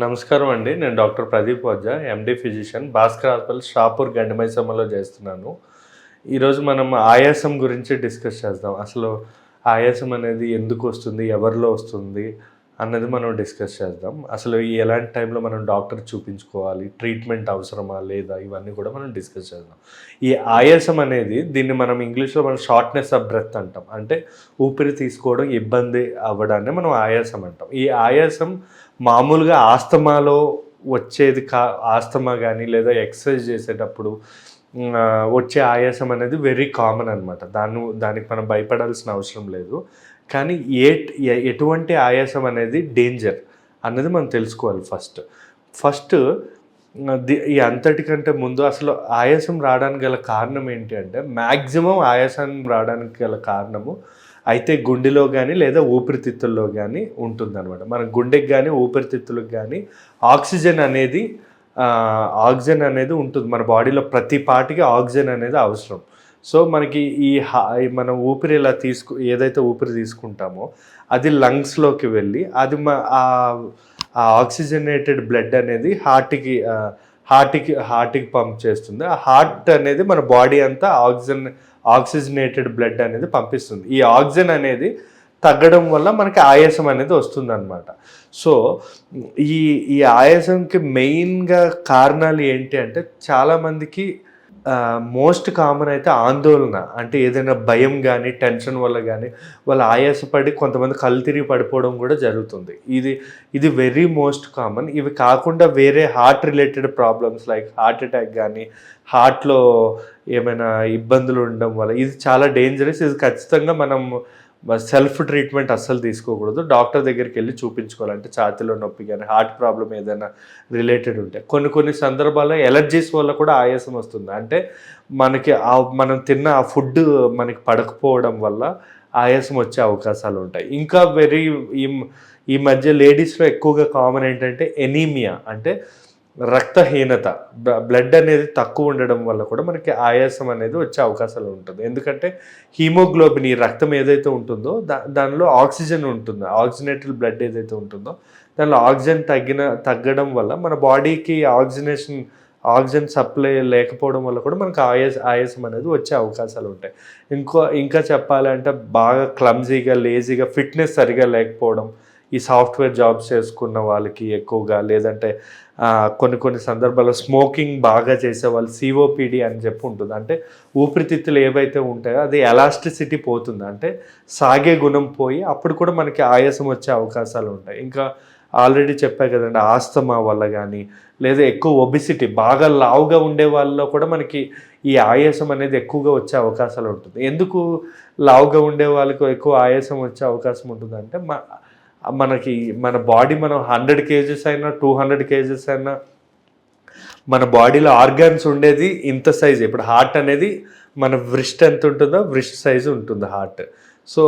నమస్కారం అండి. నేను doctor Pradeep Ojha, MD physician, Bhaskar hospital, Shapur, గండిమైసమ్మలో చేస్తున్నాను. ఈరోజు మనం ఆయాసం గురించి డిస్కస్ చేద్దాం. అసలు ఆయాసం అనేది ఎందుకు వస్తుంది, ఎవరిలో వస్తుంది అన్నది మనం డిస్కస్ చేద్దాం. అసలు ఎలాంటి టైంలో మనం డాక్టర్ చూపించుకోవాలి, ట్రీట్మెంట్ అవసరమా లేదా, ఇవన్నీ కూడా మనం డిస్కస్ చేద్దాం. ఈ ఆయాసం అనేది దీన్ని మనం ఇంగ్లీష్లో మనం షార్ట్నెస్ ఆఫ్ బ్రెత్ అంటాం. అంటే ఊపిరి తీసుకోవడం ఇబ్బంది అవ్వడాన్ని మనం ఆయాసం అంటాం. ఈ ఆయాసం మామూలుగా ఆస్తమాలో వచ్చేది ఆస్తమా కానీ లేదా ఎక్సర్సైజ్ చేసేటప్పుడు వచ్చే ఆయాసం అనేది వెరీ కామన్ అనమాట. దానికి మనం భయపడాల్సిన అవసరం లేదు. కానీ ఎటువంటి ఆయాసం అనేది డేంజర్ అన్నది మనం తెలుసుకోవాలి. ఫస్ట్ ఈ అంతటికంటే ముందు అసలు ఆయాసం రావడానికి గల కారణం ఏంటి అంటే, మ్యాక్సిమం ఆయాసం రావడానికి గల కారణము అయితే గుండెలో కానీ లేదా ఊపిరితిత్తుల్లో కానీ ఉంటుందన్నమాట. మన గుండెకి కానీ ఊపిరితిత్తులకు కానీ ఆక్సిజన్ అనేది ఉంటుంది. మన బాడీలో ప్రతి పార్ట్కి ఆక్సిజన్ అనేది అవసరం. సో మనకి మనం ఊపిరి ఇలా ఏదైతే ఊపిరి తీసుకుంటామో అది లంగ్స్లోకి వెళ్ళి అది ఆ ఆక్సిజనేటెడ్ బ్లడ్ అనేది హార్ట్కి పంప్ చేస్తుంది. ఆ హార్ట్ అనేది మన బాడీ అంతా ఆక్సిజనేటెడ్ బ్లడ్ అనేది పంపిస్తుంది. ఈ ఆక్సిజన్ అనేది తగ్గడం వల్ల మనకి ఆయాసం అనేది వస్తుంది అనమాట. సో ఈ ఆయాసంకి మెయిన్గా కారణాలు ఏంటి అంటే, చాలామందికి మోస్ట్ కామన్ అయితే ఆందోళన, అంటే ఏదైనా భయం కానీ టెన్షన్ వల్ల కానీ వాళ్ళు ఆయాసపడి కొంతమంది కళ్ళు తిరిగి పడిపోవడం కూడా జరుగుతుంది. ఇది వెరీ మోస్ట్ కామన్. ఇవి కాకుండా వేరే heart related problems like heart attack కానీ హార్ట్లో ఏమైనా ఇబ్బందులు ఉండడం వల్ల ఇది చాలా డేంజరస్. ఇది ఖచ్చితంగా మనం సెల్ఫ్ ట్రీట్మెంట్ అస్సలు తీసుకోకూడదు. డాక్టర్ దగ్గరికి వెళ్ళి చూపించుకోవాలంటే ఛాతీలో నొప్పి కానీ హార్ట్ ప్రాబ్లం ఏదైనా రిలేటెడ్ ఉంటే. కొన్ని సందర్భాల్లో ఎలర్జీస్ వల్ల కూడా ఆయాసం వస్తుంది. అంటే మనం తిన్న ఆ ఫుడ్ మనకి పడకపోవడం వల్ల ఆయాసం వచ్చే అవకాశాలు ఉంటాయి. ఇంకా ఈ మధ్య లేడీస్లో ఎక్కువగా కామన్ ఏంటంటే ఎనీమియా, అంటే రక్తహీనత, బ్లడ్ అనేది తక్కువ ఉండడం వల్ల కూడా మనకి ఆయాసం అనేది వచ్చే అవకాశాలు ఉంటుంది. ఎందుకంటే హీమోగ్లోబిన్, ఈ రక్తం ఏదైతే ఉంటుందో దానిలో ఆక్సిజన్ ఉంటుంది. ఆక్సిజనేటెడ్ బ్లడ్ ఏదైతే ఉంటుందో దానిలో ఆక్సిజన్ తగ్గడం వల్ల మన బాడీకి ఆక్సిజన్ సప్లై లేకపోవడం వల్ల కూడా మనకు ఆయాసం అనేది వచ్చే అవకాశాలు ఉంటాయి. ఇంకా చెప్పాలంటే బాగా క్లమ్జీగా, లేజీగా, ఫిట్నెస్ సరిగా లేకపోవడం, ఈ సాఫ్ట్వేర్ జాబ్స్ చేసుకున్న వాళ్ళకి ఎక్కువగా, లేదంటే కొన్ని సందర్భాల్లో స్మోకింగ్ బాగా చేసే వాళ్ళు సిఓపిడి అని చెప్పి ఉంటుంది. అంటే ఊపిరితిత్తులు ఏవైతే ఉంటాయో అది ఎలాస్టిసిటీ పోతుంది, అంటే సాగే గుణం పోయి అప్పుడు కూడా మనకి ఆయాసం వచ్చే అవకాశాలు ఉంటాయి. ఇంకా ఆల్రెడీ చెప్పా కదండి, ఆస్తమా వల్ల కానీ లేదా ఎక్కువ ఒబిసిటీ, బాగా లావుగా ఉండే వాళ్ళలో కూడా మనకి ఈ ఆయాసం అనేది ఎక్కువగా వచ్చే అవకాశాలు ఉంటుంది. ఎందుకు లావుగా ఉండే వాళ్ళకు ఎక్కువ ఆయాసం వచ్చే అవకాశం ఉంటుందంటే, మన బాడీ మనం 100 kgs అయినా 200 kgs అయినా మన బాడీలో ఆర్గాన్స్ ఉండేది ఇంత సైజు. ఇప్పుడు హార్ట్ అనేది మన వ్రిస్ట్ ఎంత ఉంటుందో వ్రిస్ట్ సైజు ఉంటుంది హార్ట్. సో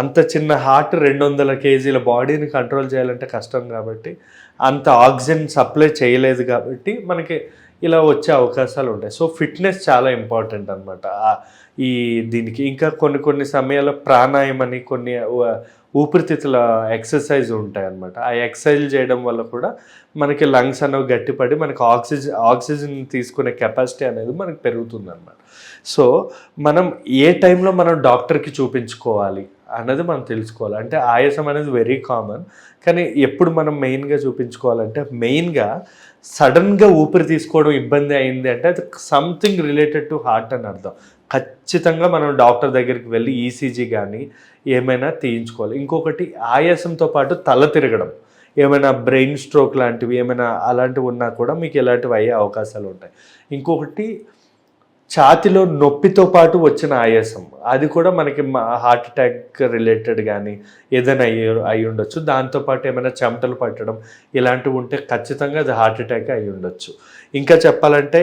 అంత చిన్న హార్ట్ 200 kgల బాడీని కంట్రోల్ చేయాలంటే కష్టం. కాబట్టి అంత ఆక్సిజన్ సప్లై చేయలేదు కాబట్టి మనకి ఇలా వచ్చే అవకాశాలు ఉంటాయి. సో ఫిట్నెస్ చాలా ఇంపార్టెంట్ అనమాట దీనికి. ఇంకా కొన్ని సమయాల్లో ప్రాణాయామం అని కొన్ని ఊపిరితిత్తుల ఎక్సర్సైజ్ ఉంటాయి అన్నమాట. ఆ ఎక్సర్సైజ్ చేయడం వల్ల కూడా మనకి లంగ్స్ అనేవి గట్టిపడి మనకి ఆక్సిజన్ తీసుకునే కెపాసిటీ అనేది మనకి పెరుగుతుంది అన్నమాట. సో మనం ఏ టైంలో మనం డాక్టర్కి చూపించుకోవాలి అన్నది మనం తెలుసుకోవాలి. అంటే ఆయాసం అనేది వెరీ కామన్, కానీ ఎప్పుడు మనం మెయిన్గా చూపించుకోవాలంటే, మెయిన్గా సడన్గా ఊపిరి తీసుకోవడం ఇబ్బంది అయింది అంటే అది సంథింగ్ రిలేటెడ్ టు హార్ట్ అని అర్థం. ఖచ్చితంగా మనం డాక్టర్ దగ్గరికి వెళ్ళి ఈసీజీ కానీ ఏమైనా తీయించుకోవాలి. ఇంకొకటి, ఆయాసంతో పాటు తల తిరగడం, ఏమైనా బ్రెయిన్ స్ట్రోక్ లాంటివి ఏమైనా అలాంటివి ఉన్నా కూడా మీకు ఇలాంటివి అయ్యే అవకాశాలు ఉంటాయి. ఇంకొకటి, ఛాతిలో నొప్పితో పాటు వచ్చిన ఆయాసం, అది కూడా మనకి హార్ట్ అటాక్ రిలేటెడ్ కానీ ఏదైనా అయి ఉండొచ్చు. దాంతోపాటు ఏమైనా చెమటలు పట్టడం ఇలాంటివి ఉంటే ఖచ్చితంగా అది హార్ట్ అటాక్ అయి ఉండొచ్చు. ఇంకా చెప్పాలంటే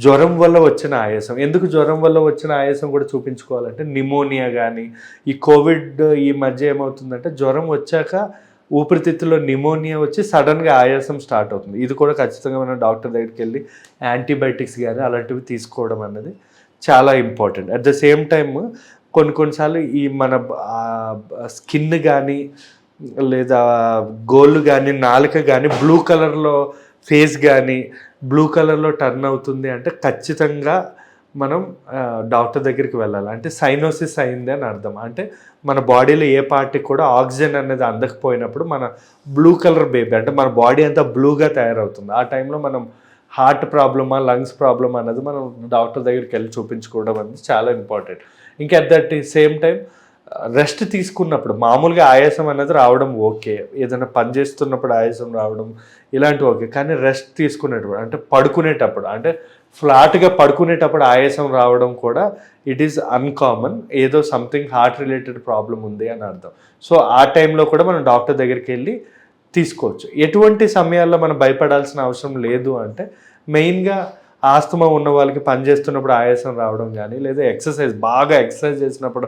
జ్వరం వల్ల వచ్చిన ఆయాసం. ఎందుకు జ్వరం వల్ల వచ్చిన ఆయాసం కూడా చూపించుకోవాలంటే, నిమోనియా కానీ ఈ కోవిడ్ ఈ మధ్య ఏమవుతుందంటే జ్వరం వచ్చాక ఊపిరితిత్తులో నిమోనియా వచ్చి సడన్గా ఆయాసం స్టార్ట్ అవుతుంది. ఇది కూడా ఖచ్చితంగా మనం డాక్టర్ దగ్గరికి వెళ్ళి యాంటీబయాటిక్స్ కానీ అలాంటివి తీసుకోవడం అన్నది చాలా important. At the same time కొన్నిసార్లు ఈ మన స్కిన్ కానీ లేదా గోళ్ళు కానీ నాలుక కానీ బ్లూ కలర్లో ఫేస్ కానీ బ్లూ కలర్లో టర్న్ అవుతుంది అంటే ఖచ్చితంగా మనం డాక్టర్ దగ్గరికి వెళ్ళాలి. అంటే సైనోసిస్ అయింది అని అర్థం. అంటే మన బాడీలో ఏ పార్టీకి కూడా ఆక్సిజన్ అనేది అందకపోయినప్పుడు మన బ్లూ కలర్ బేబీ అంటే మన బాడీ అంతా బ్లూగా తయారవుతుంది. ఆ టైంలో మనం హార్ట్ ప్రాబ్లమా లంగ్స్ ప్రాబ్లమ్ అన్నది మనం డాక్టర్ దగ్గరికి వెళ్ళి చూపించుకోవడం అనేది చాలా ఇంపార్టెంట్. ఇంకా at that same time rest తీసుకున్నప్పుడు మామూలుగా ఆయాసం అనేది రావడం ఓకే, ఏదైనా పని చేస్తున్నప్పుడు ఆయాసం రావడం ఇలాంటివి ఓకే, కానీ రెస్ట్ తీసుకునేటప్పుడు అంటే పడుకునేటప్పుడు అంటే ఫ్లాట్గా పడుకునేటప్పుడు ఆయాసం రావడం కూడా ఇట్ ఈస్ అన్కామన్, ఏదో సంథింగ్ హార్ట్ రిలేటెడ్ ప్రాబ్లం ఉంది అని అర్థం. సో ఆ టైంలో కూడా మనం డాక్టర్ దగ్గరికి వెళ్ళి తీసుకోవచ్చు. ఎటువంటి సమయాల్లో మనం భయపడాల్సిన అవసరం లేదు అంటే మెయిన్గా ఆస్తమా ఉన్న వాళ్ళకి పని చేస్తున్నప్పుడు ఆయాసం రావడం కానీ, లేదా బాగా ఎక్సర్సైజ్ చేసినప్పుడు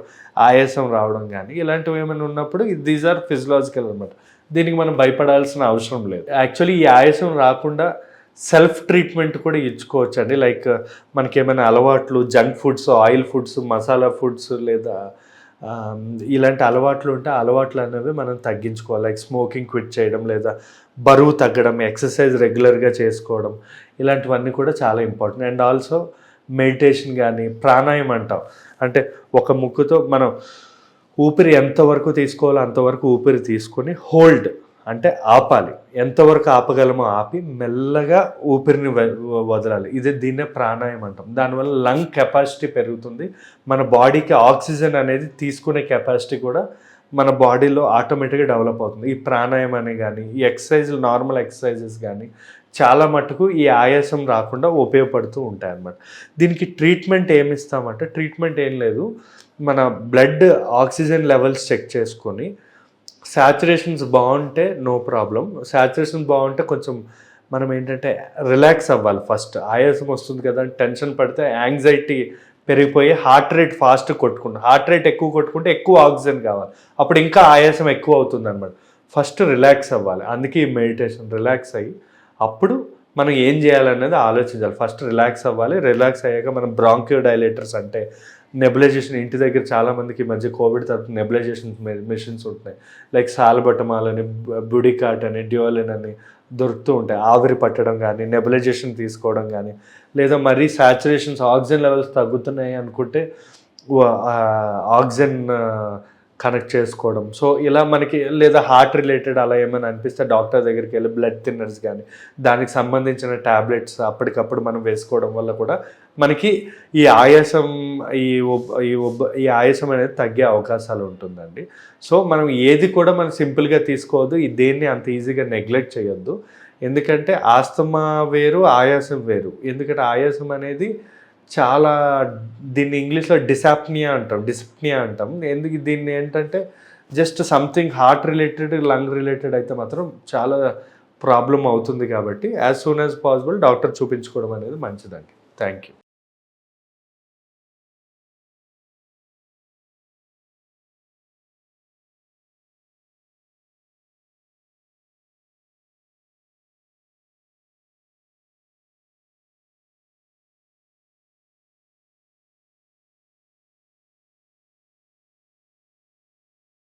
ఆయాసం రావడం కానీ ఇలాంటివి ఏమైనా ఉన్నప్పుడు దీస్ ఆర్ ఫిజియలాజికల్ అనమాట. దీనికి మనం భయపడాల్సిన అవసరం లేదు. యాక్చువల్లీ ఈ ఆయాసం రాకుండా సెల్ఫ్ ట్రీట్మెంట్ కూడా ఇచ్చుకోవచ్చు అండి. లైక్ మనకి ఏమైనా అలవాట్లు junk foods, oil foods, masala foods లేదా ఇలాంటి అలవాట్లు ఉంటే అలవాట్లు అనేవి మనం తగ్గించుకోవాలి. లైక్ స్మోకింగ్ క్విట్ చేయడం, లేదా బరువు తగ్గడం, ఎక్సర్సైజ్ రెగ్యులర్గా చేసుకోవడం ఇలాంటివన్నీ కూడా చాలా ఇంపార్టెంట్. అండ్ ఆల్సో మెడిటేషన్ కానీ ప్రాణాయామం అంటాం. అంటే ఒక ముక్కుతో మనం ఊపిరి ఎంతవరకు తీసుకోవాలో అంతవరకు ఊపిరి తీసుకొని హోల్డ్ అంటే ఆపాలి, ఎంతవరకు ఆపగలమో ఆపి మెల్లగా ఊపిరిని వదలాలి. దీన్నే ప్రాణాయామం అంటాం. దానివల్ల లంగ్ కెపాసిటీ పెరుగుతుంది, మన బాడీకి ఆక్సిజన్ అనేది తీసుకునే కెపాసిటీ కూడా మన బాడీలో ఆటోమేటిక్గా డెవలప్ అవుతుంది. ఈ ప్రాణాయామం అనే కానీ ఈ ఎక్సర్సైజులు నార్మల్ ఎక్సర్సైజెస్ కానీ చాలా మటుకు ఈ ఆయాసం రాకుండా ఉపయోగపడుతూ ఉంటాయి అన్నమాట. దీనికి ట్రీట్మెంట్ ఏమి ఇస్తామంటే ట్రీట్మెంట్ ఏం లేదు, మన బ్లడ్ ఆక్సిజన్ లెవెల్స్ చెక్ చేసుకొని సాచురేషన్స్ బాగుంటే నో ప్రాబ్లం, సాచురేషన్ బాగుంటే కొంచెం మనం ఏంటంటే రిలాక్స్ అవ్వాలి. ఫస్ట్ ఆయాసం వస్తుంది కదా టెన్షన్ పడితే యాంగ్జైటీ పెరిగిపోయి హార్ట్ రేట్ ఫాస్ట్ కొట్టుకుంటాం. హార్ట్ రేట్ ఎక్కువ కొట్టుకుంటే ఎక్కువ ఆక్సిజన్ కావాలి, అప్పుడు ఇంకా ఆయాసం ఎక్కువ అవుతుంది అనమాట. ఫస్ట్ రిలాక్స్ అవ్వాలి. అందుకే ఈ మెడిటేషన్ రిలాక్స్ అయ్యి అప్పుడు మనం ఏం చేయాలనేది ఆలోచించాలి. ఫస్ట్ రిలాక్స్ అవ్వాలి. రిలాక్స్ అయ్యాక మనం బ్రాంకియో డైలేటర్స్ అంటే నెబులైజేషన్, ఇంటి దగ్గర చాలామందికి ఈ మధ్య కోవిడ్ తర్వాత నెబులైజేషన్ మెషిన్స్ ఉంటున్నాయి. లైక్ సాల్బటమాల్ అని, బుడికాట్ అని, డ్యూలిన్ అని దొరుకుతూ ఉంటాయి. ఆవిరి పట్టడం కానీ, నెబులైజేషన్ తీసుకోవడం కానీ, లేదా మరీ సాచురేషన్స్ ఆక్సిజన్ లెవెల్స్ తగ్గుతున్నాయి అనుకుంటే ఆక్సిజన్ కనెక్ట్ చేసుకోవడం. సో ఇలా మనకి లేదా హార్ట్ రిలేటెడ్ అలా ఏమైనా అనిపిస్తే డాక్టర్ దగ్గరికి వెళ్ళి బ్లడ్ థిన్నర్స్ కానీ దానికి సంబంధించిన ట్యాబ్లెట్స్ అప్పటికప్పుడు మనం వేసుకోవడం వల్ల కూడా మనకి ఈ ఆయాసం ఈ ఆయాసం అనేది తగ్గే అవకాశాలు ఉంటుందండి. సో మనం ఏది కూడా మనం సింపుల్గా తీసుకోవద్దు, దేన్ని అంత ఈజీగా నెగ్లెక్ట్ చేయొద్దు. ఎందుకంటే ఆస్తమా వేరు, ఆయాసం వేరు. ఎందుకంటే ఆయాసం అనేది చాలా, దీన్ని ఇంగ్లీష్లో డిస్ప్నియా అంటాం. ఎందుకు దీన్ని ఏంటంటే just something heart related, lung related అయితే మాత్రం చాలా ప్రాబ్లం అవుతుంది. కాబట్టి as soon as possible doctor చూపించుకోవడం అనేది మంచిదండి. Thank you.